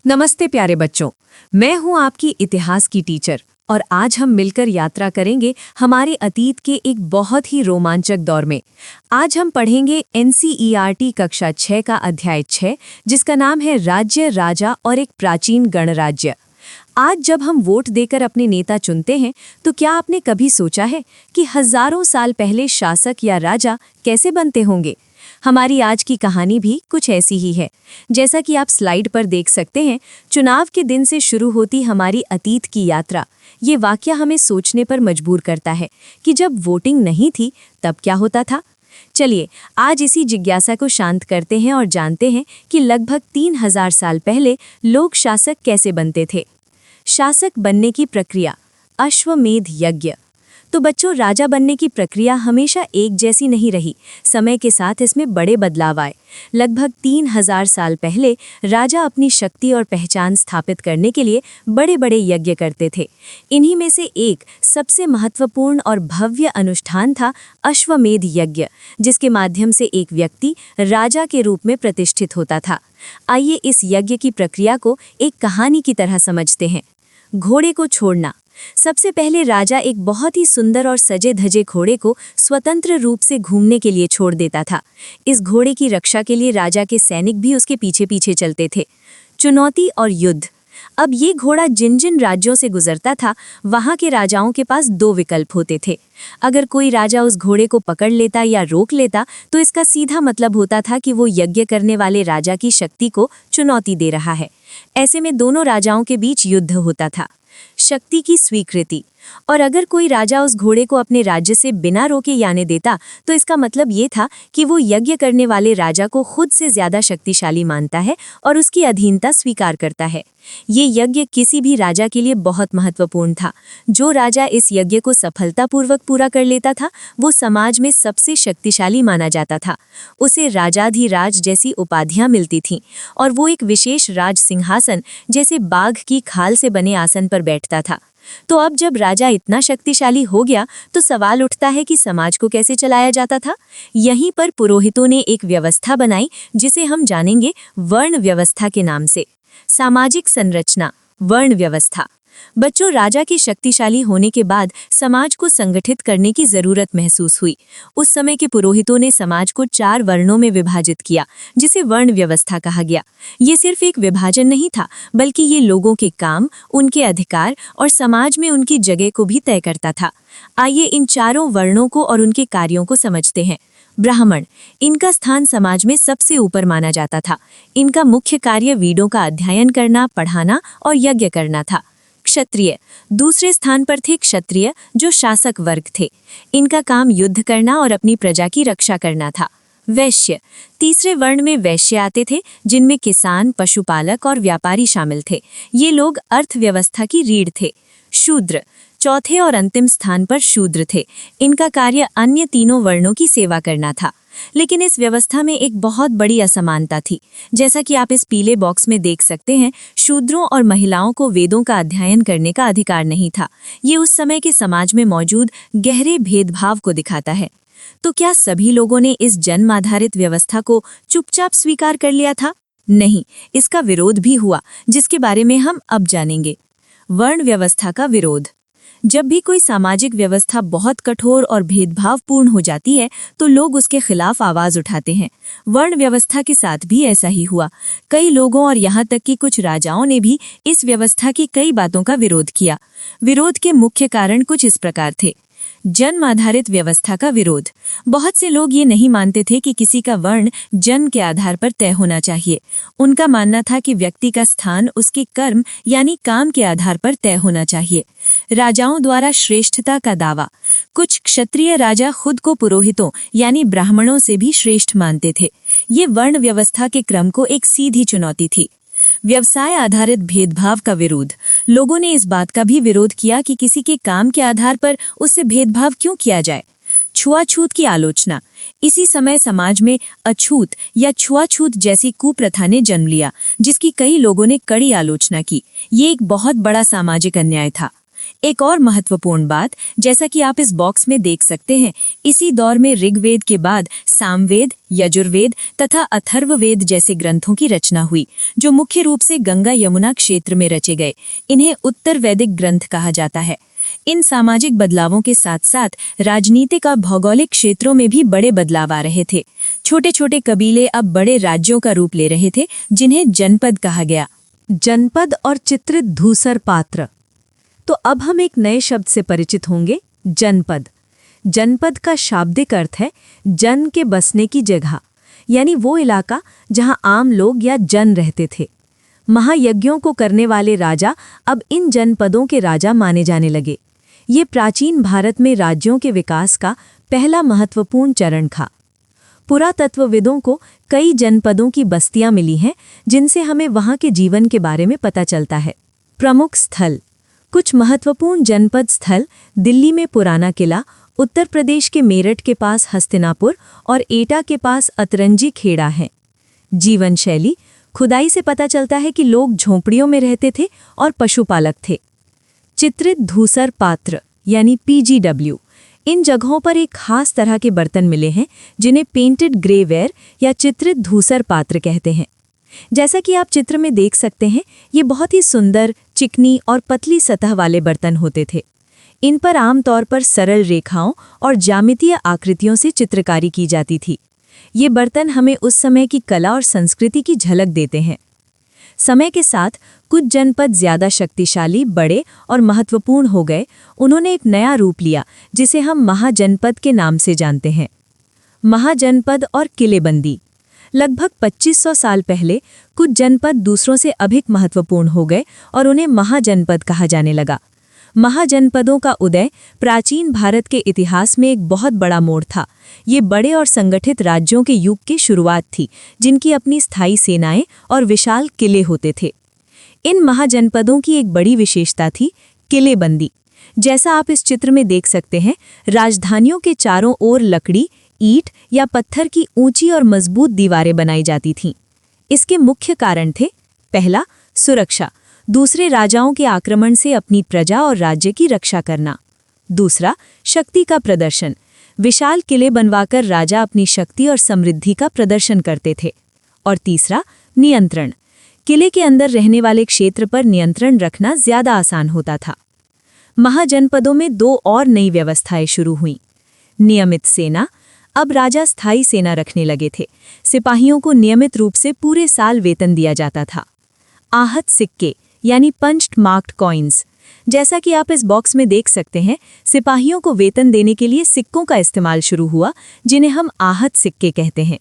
नमस्ते प्यारे बच्चों। मैं हूं आपकी इतिहास की टीचर और आज हम मिलकर यात्रा करेंगे हमारे अतीत के एक बहुत ही रोमांचक दौर में। आज हम पढ़ेंगे एनसीईआरटी कक्षा 6 का अध्याय 6, जिसका नाम है राज्य, राजा और एक प्राचीन गणराज्य। आज जब हम वोट देकर अपने नेता चुनते हैं तो क्या आपने कभी सोचा है कि हजारों साल पहले शासक या राजा कैसे बनते होंगे? हमारी आज की कहानी भी कुछ ऐसी ही है। जैसा कि आप स्लाइड पर देख सकते हैं, चुनाव के दिन से शुरू होती हमारी अतीत की यात्रा। ये वाकया हमें सोचने पर मजबूर करता है कि जब वोटिंग नहीं थी तब क्या होता था। चलिए आज इसी जिज्ञासा को शांत करते हैं और जानते हैं कि लगभग 3000 साल पहले लोग शासक कैसे बनते थे। शासक बनने की प्रक्रिया, अश्वमेध यज्ञ। तो बच्चों, राजा बनने की प्रक्रिया हमेशा एक जैसी नहीं रही। समय के साथ इसमें बड़े बदलाव आए। लगभग 3000 साल पहले राजा अपनी शक्ति और पहचान स्थापित करने के लिए बड़े बड़े यज्ञ करते थे। इन्हीं में से एक सबसे महत्वपूर्ण और भव्य अनुष्ठान था अश्वमेध यज्ञ, जिसके माध्यम से एक व्यक्ति राजा के रूप में प्रतिष्ठित होता था। आइए इस यज्ञ की प्रक्रिया को एक कहानी की तरह समझते हैं। घोड़े को छोड़ना। सबसे पहले राजा एक बहुत ही सुंदर और सजे धजे घोड़े को स्वतंत्र रूप से घूमने के लिए छोड़ देता था। इस घोड़े की रक्षा के लिए राजा के सैनिक भी उसके पीछे पीछे चलते थे। चुनौती और युद्ध। अब ये घोड़ा जिन जिन राज्यों से गुजरता था, वहां के राजाओं के पास दो विकल्प होते थे। अगर कोई राजा उस घोड़े को पकड़ लेता या रोक लेता तो इसका सीधा मतलब होता था कि वो यज्ञ करने वाले राजा की शक्ति को चुनौती दे रहा है। ऐसे में दोनों राजाओं के बीच युद्ध होता था। शक्ति की स्वीकृति। और अगर कोई राजा उस घोड़े को अपने राज्य से बिना रोके जाने देता तो इसका मतलब ये था कि वो यज्ञ करने वाले राजा को खुद से ज्यादा शक्तिशाली मानता है और उसकी अधीनता स्वीकार करता है। ये यज्ञ किसी भी राजा के लिए बहुत महत्वपूर्ण था। जो राजा इस यज्ञ को सफलतापूर्वक पूरा कर लेता था वो समाज में सबसे शक्तिशाली माना जाता था। उसे राजाधिराज जैसी उपाधियां मिलती थीं और वो एक विशेष राज सिंहासन जैसे बाघ की खाल से बने आसन पर बैठता था। तो अब जब राजा इतना शक्तिशाली हो गया तो सवाल उठता है कि समाज को कैसे चलाया जाता था। यहीं पर पुरोहितों ने एक व्यवस्था बनाई जिसे हम जानेंगे वर्ण व्यवस्था के नाम से। सामाजिक संरचना, वर्ण व्यवस्था। बच्चों, राजा के शक्तिशाली होने के बाद समाज को संगठित करने की जरूरत महसूस हुई। उस समय के पुरोहितों ने समाज को 4 वर्णों में विभाजित किया, जिसे वर्ण व्यवस्था कहा गया। ये सिर्फ एक विभाजन नहीं था, बल्कि ये लोगों के काम, उनके अधिकार और समाज में उनकी जगह को भी तय करता था। आइए इन चारों वर्णों को और उनके कार्यों को समझते हैं। ब्राह्मण, इनका स्थान समाज में सबसे ऊपर माना जाता था। इनका मुख्य कार्य वेदों का अध्ययन करना, पढ़ाना और यज्ञ करना था। क्षत्रिय, दूसरे स्थान पर थे क्षत्रिय, जो शासक वर्ग थे। इनका काम युद्ध करना और अपनी प्रजा की रक्षा करना था। वैश्य, तीसरे वर्ण में वैश्य आते थे, जिनमें किसान, पशुपालक और व्यापारी शामिल थे। ये लोग अर्थव्यवस्था की रीढ़ थे। शूद्र, चौथे और अंतिम स्थान पर शूद्र थे। इनका कार्य अन्य तीनों वर्णों की सेवा करना था। लेकिन इस व्यवस्था में एक बहुत बड़ी असमानता थी। जैसा कि आप इस पीले बॉक्स में देख सकते हैं, शूद्रों और महिलाओं को वेदों का अध्ययन करने का अधिकार नहीं था। ये उस समय के समाज में मौजूद गहरे भेदभाव को दिखाता है। तो क्या सभी लोगों ने इस जन्म आधारित व्यवस्था को चुपचाप स्वीकार कर लिया था? नहीं, इसका विरोध भी हुआ, जिसके बारे में हम अब जानेंगे। वर्ण व्यवस्था का विरोध। जब भी कोई सामाजिक व्यवस्था बहुत कठोर और भेदभावपूर्ण हो जाती है तो लोग उसके खिलाफ आवाज उठाते हैं। वर्ण व्यवस्था के साथ भी ऐसा ही हुआ। कई लोगों और यहाँ तक कि कुछ राजाओं ने भी इस व्यवस्था की कई बातों का विरोध किया। विरोध के मुख्य कारण कुछ इस प्रकार थे। जन्म आधारित व्यवस्था का विरोध। बहुत से लोग ये नहीं मानते थे कि किसी का वर्ण जन्म के आधार पर तय होना चाहिए। उनका मानना था कि व्यक्ति का स्थान उसके कर्म यानी काम के आधार पर तय होना चाहिए। राजाओं द्वारा श्रेष्ठता का दावा। कुछ क्षत्रिय राजा खुद को पुरोहितों यानी ब्राह्मणों से भी श्रेष्ठ मानते थे। ये वर्ण व्यवस्था के क्रम को एक सीधी चुनौती थी। व्यवसाय आधारित भेदभाव का विरोध। लोगों ने इस बात का भी विरोध किया कि किसी के काम के आधार पर उससे भेदभाव क्यों किया जाए। छुआछूत की आलोचना। इसी समय समाज में अछूत या छुआछूत जैसी कुप्रथा ने जन्म लिया, जिसकी कई लोगों ने कड़ी आलोचना की। ये एक बहुत बड़ा सामाजिक अन्याय था। एक और महत्वपूर्ण बात, जैसा कि आप इस बॉक्स में देख सकते हैं, इसी दौर में ऋग्वेद के बाद सामवेद, यजुर्वेद तथा अथर्ववेद जैसे ग्रंथों की रचना हुई, जो मुख्य रूप से गंगा यमुना क्षेत्र में रचे गए। इन्हें उत्तर वैदिक ग्रंथ कहा जाता है। इन सामाजिक बदलावों के साथ साथ राजनीतिक और भौगोलिक क्षेत्रों में भी बड़े बदलाव आ रहे थे। छोटे छोटे कबीले अब बड़े राज्यों का रूप ले रहे थे, जिन्हें जनपद कहा गया। जनपद और चित्रित धूसर पात्र। तो अब हम एक नए शब्द से परिचित होंगे, जनपद। जनपद का शाब्दिक अर्थ है जन के बसने की जगह, यानी वो इलाका जहां आम लोग या जन रहते थे। महायज्ञों को करने वाले राजा अब इन जनपदों के राजा माने जाने लगे। ये प्राचीन भारत में राज्यों के विकास का पहला महत्वपूर्ण चरण था। पुरातत्वविदों को कई जनपदों की बस्तियां मिली हैं, जिनसे हमें वहां के जीवन के बारे में पता चलता है। प्रमुख स्थल। कुछ महत्वपूर्ण जनपद स्थल दिल्ली में पुराना किला, उत्तर प्रदेश के मेरठ के पास हस्तिनापुर और एटा के पास अतरंजी खेड़ा हैं। जीवन शैली। खुदाई से पता चलता है कि लोग झोंपड़ियों में रहते थे और पशुपालक थे। चित्रित धूसर पात्र यानी PGW। इन जगहों पर एक खास तरह के बर्तन मिले हैं, जिन्हें पेंटेड ग्रेवेयर या चित्रित धूसर पात्र कहते हैं। जैसा कि आप चित्र में देख सकते हैं, ये बहुत ही सुंदर, चिकनी और पतली सतह वाले बर्तन होते थे। इन पर आमतौर पर सरल रेखाओं और ज्यामितीय आकृतियों से चित्रकारी की जाती थी। ये बर्तन हमें उस समय की कला और संस्कृति की झलक देते हैं। समय के साथ कुछ जनपद ज्यादा शक्तिशाली, बड़े और महत्वपूर्ण हो गए। उन्होंने एक नया रूप लिया, जिसे हम महाजनपद के नाम से जानते हैं। महाजनपद और किलेबंदी। लगभग 2500 साल पहले कुछ जनपद दूसरों से अधिक महत्वपूर्ण हो गए और उन्हें महाजनपद कहा जाने लगा। महाजनपदों का उदय प्राचीन भारत के इतिहास में एक बहुत बड़ा मोड़ था। ये बड़े और संगठित राज्यों के युग की शुरुआत थी, जिनकी अपनी स्थायी सेनाएं और विशाल किले होते थे। इन महाजनपदों की एक बड़ी विशेषता थी किलेबंदी। जैसा आप इस चित्र में देख सकते हैं, राजधानियों के चारों ओर लकड़ी, ईंट या पत्थर की ऊंची और मजबूत दीवारें बनाई जाती थीं। इसके मुख्य कारण थे: पहला, सुरक्षा, दूसरे राजाओं के आक्रमण से अपनी प्रजा और राज्य की रक्षा करना। दूसरा, शक्ति का प्रदर्शन, विशाल किले बनवाकर राजा अपनी शक्ति और समृद्धि का प्रदर्शन करते थे। और तीसरा, नियंत्रण, किले के अंदर रहने वाले क्षेत्र पर नियंत्रण रखना ज्यादा आसान होता था। महाजनपदों में दो और नई व्यवस्थाएं शुरू हुईं। नियमित सेना। अब राजा स्थायी सेना रखने लगे थे। सिपाहियों को नियमित रूप से पूरे साल वेतन दिया जाता था। आहत सिक्के यानी पंच्ड मार्क्ड कॉइन्स। जैसा कि आप इस बॉक्स में देख सकते हैं, सिपाहियों को वेतन देने के लिए सिक्कों का इस्तेमाल शुरू हुआ, जिन्हें हम आहत सिक्के कहते हैं।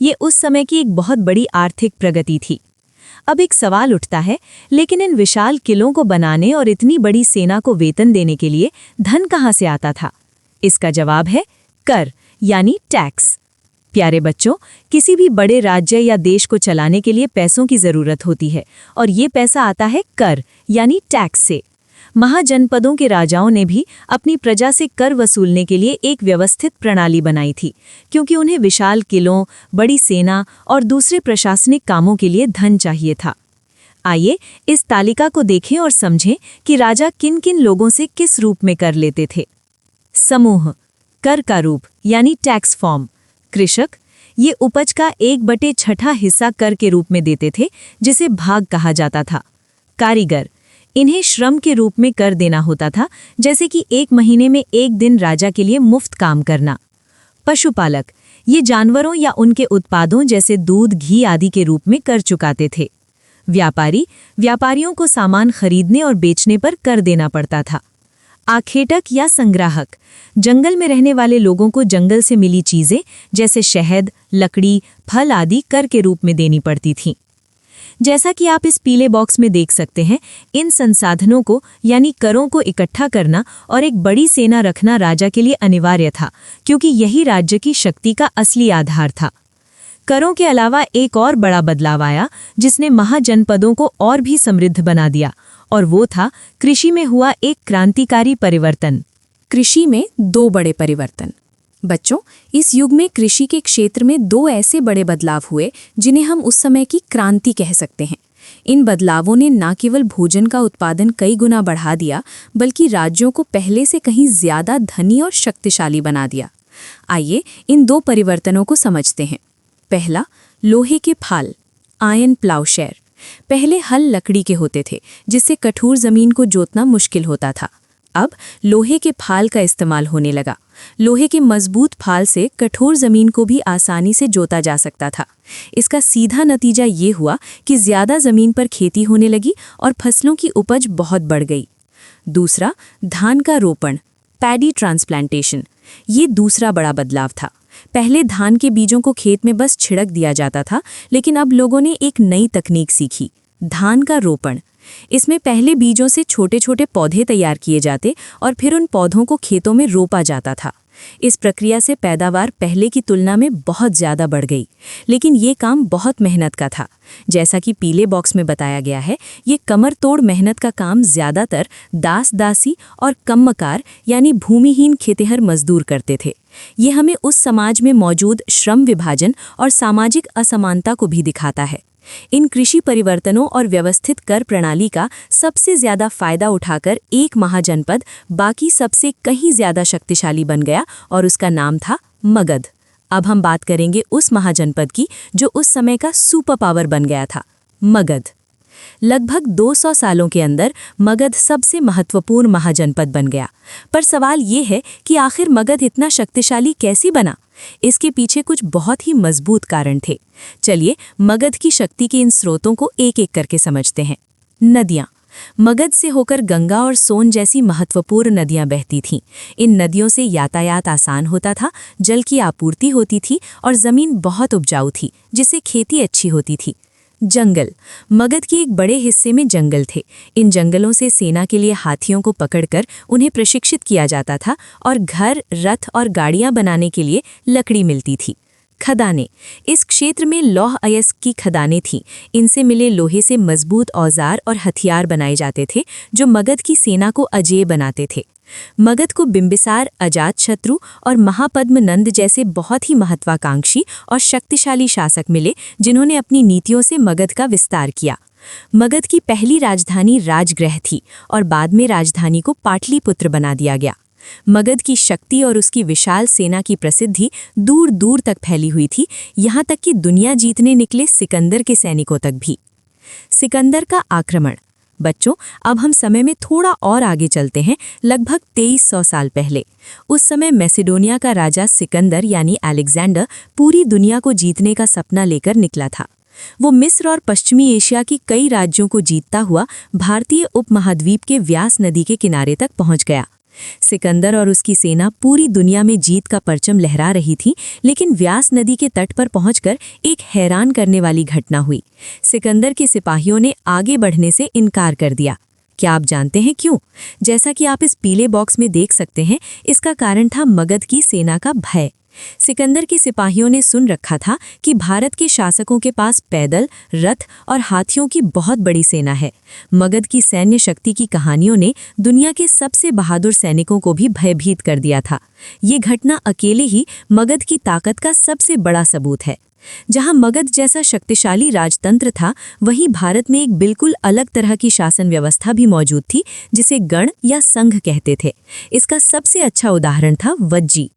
ये उस समय की एक बहुत बड़ी आर्थिक प्रगति थी। अब एक सवाल उठता है, लेकिन इन विशाल किलों को बनाने और इतनी बड़ी सेना को वेतन देने के लिए धन कहाँ से आता था? इसका जवाब है कर यानी टैक्स। प्यारे बच्चों, किसी भी बड़े राज्य या देश को चलाने के लिए पैसों की जरूरत होती है, और ये पैसा आता है कर यानी टैक्स से। महाजनपदों के राजाओं ने भी अपनी प्रजा से कर वसूलने के लिए एक व्यवस्थित प्रणाली बनाई थी, क्योंकि उन्हें विशाल किलों, बड़ी सेना और दूसरे प्रशासनिक कामों के लिए धन चाहिए था। आइए इस तालिका को देखें और समझें कि राजा किन किन लोगों से किस रूप में कर लेते थे। समूह, कर का रूप यानी टैक्स फॉर्म। कृषक, ये उपज का 1/6 हिस्सा कर के रूप में देते थे, जिसे भाग कहा जाता था। कारीगर, इन्हें श्रम के रूप में कर देना होता था, जैसे कि 1 महीने में 1 दिन राजा के लिए मुफ्त काम करना। पशुपालक, ये जानवरों या उनके उत्पादों जैसे दूध, घी आदि के रूप में कर चुकाते थे। व्यापारी, व्यापारियों को सामान खरीदने और बेचने पर कर देना पड़ता था। आखेटक या संग्राहक, जंगल में रहने वाले लोगों को जंगल से मिली चीजें जैसे शहद, लकड़ी, फल आदि कर के रूप में देनी पड़ती थीं। जैसा कि आप इस पीले बॉक्स में देख सकते हैं, इन संसाधनों को यानी करों को इकट्ठा करना और एक बड़ी सेना रखना राजा के लिए अनिवार्य था, क्योंकि यही राज्य की शक्ति का असली आधार था। करों के अलावा एक और बड़ा बदलाव आया, जिसने महाजनपदों को और भी समृद्ध बना दिया, और वो था कृषि में हुआ एक क्रांतिकारी परिवर्तन। कृषि में 2 बड़े परिवर्तन। बच्चों, इस युग में कृषि के क्षेत्र में 2 ऐसे बड़े बदलाव हुए जिन्हें हम उस समय की क्रांति कह सकते हैं। इन बदलावों ने न केवल भोजन का उत्पादन कई गुना बढ़ा दिया, बल्कि राज्यों को पहले से कहीं ज्यादा धनी और शक्तिशाली बना दिया। आइए इन दो परिवर्तनों को समझते हैं। पहला, लोहे के फाल, आयरन प्लाउशेयर। पहले हल लकड़ी के होते थे, जिससे कठोर जमीन को जोतना मुश्किल होता था। अब लोहे के फाल का इस्तेमाल होने लगा। लोहे के मजबूत फाल से कठोर जमीन को भी आसानी से जोता जा सकता था। इसका सीधा नतीजा ये हुआ कि ज्यादा जमीन पर खेती होने लगी और फसलों की उपज बहुत बढ़ गई। दूसरा, धान का रोपण, पैडी ट्रांसप्लांटेशन। ये दूसरा बड़ा बदलाव था। पहले धान के बीजों को खेत में बस छिड़क दिया जाता था, लेकिन अब लोगों ने एक नई तकनीक सीखी, धान का रोपण। इसमें पहले बीजों से छोटे छोटे पौधे तैयार किए जाते और फिर उन पौधों को खेतों में रोपा जाता था। इस प्रक्रिया से पैदावार पहले की तुलना में बहुत ज़्यादा बढ़ गई, लेकिन ये काम बहुत मेहनत का था। जैसा कि पीले बॉक्स में बताया गया है, ये कमर तोड़ मेहनत का काम ज़्यादातर दास दासी और कम्मकार यानी भूमिहीन खेतिहर मजदूर करते थे। ये हमें उस समाज में मौजूद श्रम विभाजन और सामाजिक असमानता को भी दिखाता है। इन कृषि परिवर्तनों और व्यवस्थित कर प्रणाली का सबसे ज्यादा फायदा उठाकर एक महाजनपद बाकी सबसे कहीं ज्यादा शक्तिशाली बन गया और उसका नाम था मगध। अब हम बात करेंगे उस महाजनपद की जो उस समय का सुपर पावर बन गया था, मगध। लगभग 200 सालों के अंदर मगध सबसे महत्वपूर्ण महाजनपद बन गया। पर सवाल ये है कि आखिर मगध इतना शक्तिशाली कैसे बना? इसके पीछे कुछ बहुत ही मजबूत कारण थे। चलिए मगध की शक्ति के इन स्रोतों को एक एक करके समझते हैं। नदियाँ। मगध से होकर गंगा और सोन जैसी महत्वपूर्ण नदियां बहती थीं। इन नदियों से यातायात आसान होता था, जल की आपूर्ति होती थी और जमीन बहुत उपजाऊ थी, जिससे खेती अच्छी होती थी। जंगल। मगध के एक बड़े हिस्से में जंगल थे। इन जंगलों से सेना के लिए हाथियों को पकड़कर उन्हें प्रशिक्षित किया जाता था और घर, रथ और गाड़ियां बनाने के लिए लकड़ी मिलती थी। खदानें। इस क्षेत्र में लौह अयस्क की खदानें थीं। इनसे मिले लोहे से मजबूत औजार और हथियार बनाए जाते थे, जो मगध की सेना को अजेय बनाते थे। मगध को बिंबिसार, अजातशत्रु और महापद्म नंद जैसे बहुत ही महत्वाकांक्षी और शक्तिशाली शासक मिले, जिन्होंने अपनी नीतियों से मगध का विस्तार किया। मगध की पहली राजधानी राजगृह थी और बाद में राजधानी को पाटलिपुत्र बना दिया गया। मगध की शक्ति और उसकी विशाल सेना की प्रसिद्धि दूर दूर तक फैली हुई थी, यहाँ तक कि दुनिया जीतने निकले सिकंदर के सैनिकों तक भी। सिकंदर का आक्रमण। बच्चों, अब हम समय में थोड़ा और आगे चलते हैं, लगभग 2300 साल पहले। उस समय मैसेडोनिया का राजा सिकंदर यानी अलेक्जेंडर पूरी दुनिया को जीतने का सपना लेकर निकला था। वो मिस्र और पश्चिमी एशिया की कई राज्यों को जीतता हुआ भारतीय उपमहाद्वीप के व्यास नदी के किनारे तक पहुंच गया। सिकंदर और उसकी सेना पूरी दुनिया में जीत का परचम लहरा रही थी, लेकिन व्यास नदी के तट पर पहुंचकर एक हैरान करने वाली घटना हुई। सिकंदर के सिपाहियों ने आगे बढ़ने से इनकार कर दिया। क्या आप जानते हैं क्यों? जैसा कि आप इस पीले बॉक्स में देख सकते हैं, इसका कारण था मगध की सेना का भय। सिकंदर के सिपाहियों ने सुन रखा था कि भारत के शासकों के पास पैदल, रथ और हाथियों की बहुत बड़ी सेना है। मगध की सैन्य शक्ति की कहानियों ने दुनिया के सबसे बहादुर सैनिकों को भी भयभीत कर दिया था। ये घटना अकेले ही मगध की ताकत का सबसे बड़ा सबूत है। जहां मगध जैसा शक्तिशाली राजतंत्र था, वहीं भारत में एक बिल्कुल अलग तरह की शासन व्यवस्था भी मौजूद थी, जिसे गण या संघ कहते थे। इसका सबसे अच्छा उदाहरण था वज्जी।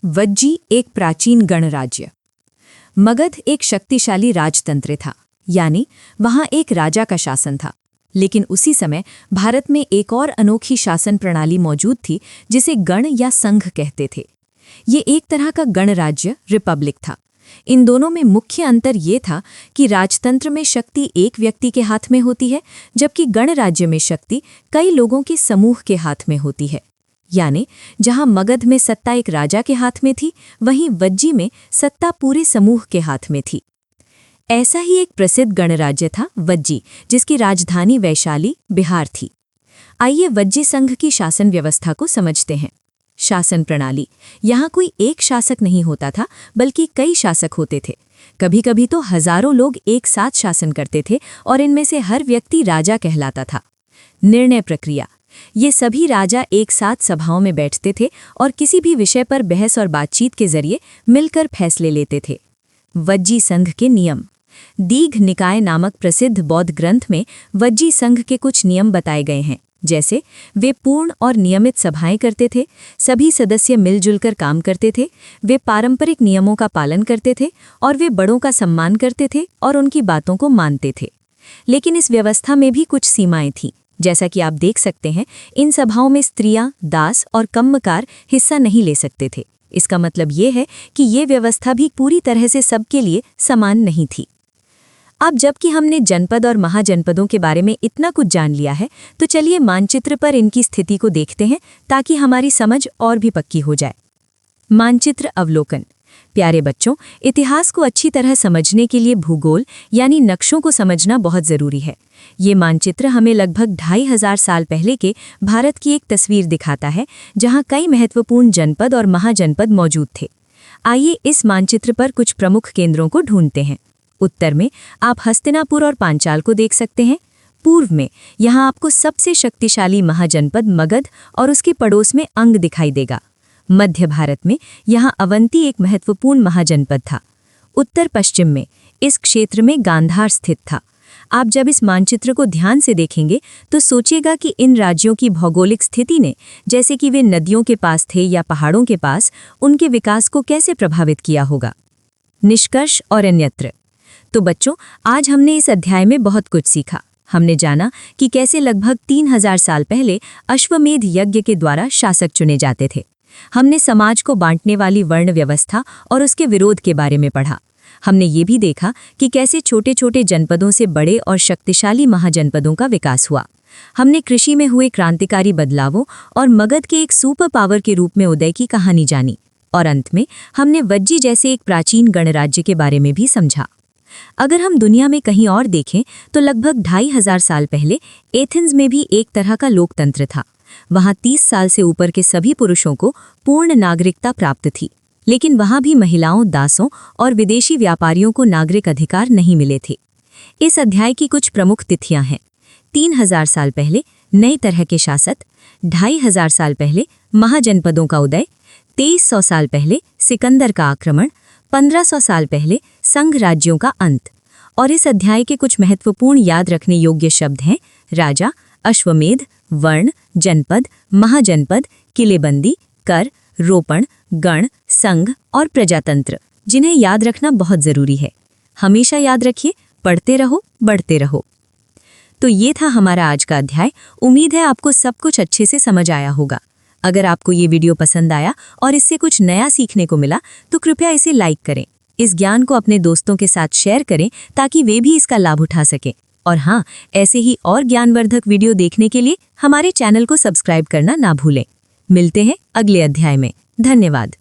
वज्जी एक प्राचीन गणराज्य। मगध एक शक्तिशाली राजतंत्र था, यानी वहां एक राजा का शासन था। लेकिन उसी समय भारत में एक और अनोखी शासन प्रणाली मौजूद थी, जिसे गण या संघ कहते थे। ये एक तरह का गणराज्य, रिपब्लिक था। इन दोनों में मुख्य अंतर ये था कि राजतंत्र में शक्ति एक व्यक्ति के हाथ में होती है, जबकि गणराज्य में शक्ति कई लोगों के समूह के हाथ में होती है। यानी जहां मगध में सत्ता एक राजा के हाथ में थी, वहीं वज्जी में सत्ता पूरे समूह के हाथ में थी। ऐसा ही एक प्रसिद्ध गणराज्य था वज्जी, जिसकी राजधानी वैशाली, बिहार थी। आइए वज्जी संघ की शासन व्यवस्था को समझते हैं। शासन प्रणाली। यहाँ कोई एक शासक नहीं होता था, बल्कि कई शासक होते थे। कभी कभी तो हजारों लोग एक साथ शासन करते थे और इनमें से हर व्यक्ति राजा कहलाता था। निर्णय प्रक्रिया। ये सभी राजा एक साथ सभाओं में बैठते थे और किसी भी विषय पर बहस और बातचीत के जरिए मिलकर फैसले लेते थे। वज्जी संघ के नियम। दीघ निकाय नामक प्रसिद्ध बौद्ध ग्रंथ में वज्जी संघ के कुछ नियम बताए गए हैं, जैसे वे पूर्ण और नियमित सभाएं करते थे, सभी सदस्य मिलजुल कर काम करते थे, वे पारंपरिक नियमों का पालन करते थे और वे बड़ों का सम्मान करते थे और उनकी बातों को मानते थे। लेकिन इस व्यवस्था में भी कुछ सीमाएं थीं। जैसा कि आप देख सकते हैं, इन सभाओं में स्त्रियां, दास और कम्मकार हिस्सा नहीं ले सकते थे। इसका मतलब ये है कि ये व्यवस्था भी पूरी तरह से सबके लिए समान नहीं थी। अब जबकि हमने जनपद और महाजनपदों के बारे में इतना कुछ जान लिया है, तो चलिए मानचित्र पर इनकी स्थिति को देखते हैं ताकि हमारी समझ और भी पक्की हो जाए। मानचित्र अवलोकन। प्यारे बच्चों, इतिहास को अच्छी तरह समझने के लिए भूगोल यानी नक्शों को समझना बहुत ज़रूरी है। ये मानचित्र हमें लगभग 2500 साल पहले के भारत की एक तस्वीर दिखाता है, जहाँ कई महत्वपूर्ण जनपद और महाजनपद मौजूद थे। आइए इस मानचित्र पर कुछ प्रमुख केंद्रों को ढूंढते हैं। उत्तर में आप हस्तिनापुर और पांचाल को देख सकते हैं। पूर्व में यहाँ आपको सबसे शक्तिशाली महाजनपद मगध और उसके पड़ोस में अंग दिखाई देगा। मध्य भारत में यहाँ अवंती एक महत्वपूर्ण महाजनपद था। उत्तर पश्चिम में इस क्षेत्र में गांधार स्थित था। आप जब इस मानचित्र को ध्यान से देखेंगे तो सोचिएगा कि इन राज्यों की भौगोलिक स्थिति ने, जैसे कि वे नदियों के पास थे या पहाड़ों के पास, उनके विकास को कैसे प्रभावित किया होगा। निष्कर्ष और अन्यत्र। तो बच्चों, आज हमने इस अध्याय में बहुत कुछ सीखा। हमने जाना कि कैसे लगभग 3000 साल पहले अश्वमेध यज्ञ के द्वारा शासक चुने जाते थे। हमने समाज को बांटने वाली वर्ण व्यवस्था और उसके विरोध के बारे में पढ़ा। हमने ये भी देखा कि कैसे छोटे छोटे जनपदों से बड़े और शक्तिशाली महाजनपदों का विकास हुआ। हमने कृषि में हुए क्रांतिकारी बदलावों और मगध के एक सुपर पावर के रूप में उदय की कहानी जानी। और अंत में हमने वज्जी जैसे एक प्राचीन गणराज्य के बारे में भी समझा। अगर हम दुनिया में कहीं और देखें तो लगभग 2500 साल पहले एथेंस में भी एक तरह का लोकतंत्र था। वहाँ 30 साल से ऊपर के सभी पुरुषों को पूर्ण नागरिकता प्राप्त थी, लेकिन वहाँ भी महिलाओं, दासों और विदेशी व्यापारियों को नागरिक अधिकार नहीं मिले थे। इस अध्याय की कुछ प्रमुख तिथियां हैं। 3000 साल पहले नई तरह के शासक, 2500 साल पहले महाजनपदों का उदय, 2300 साल पहले सिकंदर का आक्रमण, 1500 साल पहले संघ राज्यों का अंत। और इस अध्याय के कुछ महत्वपूर्ण याद रखने योग्य शब्द हैं: राजा, अश्वमेध, वर्ण, जनपद, महाजनपद, किलेबंदी, कर, रोपण, गण, संघ और प्रजातंत्र, जिन्हें याद रखना बहुत जरूरी है। हमेशा याद रखिए, पढ़ते रहो, बढ़ते रहो। तो ये था हमारा आज का अध्याय। उम्मीद है आपको सब कुछ अच्छे से समझ आया होगा। अगर आपको ये वीडियो पसंद आया और इससे कुछ नया सीखने को मिला तो कृपया इसे लाइक करें। इस ज्ञान को अपने दोस्तों के साथ शेयर करें ताकि वे भी इसका लाभ उठा सकें। और हाँ, ऐसे ही और ज्ञानवर्धक वीडियो देखने के लिए हमारे चैनल को सब्सक्राइब करना ना भूलें। मिलते हैं अगले अध्याय में। धन्यवाद।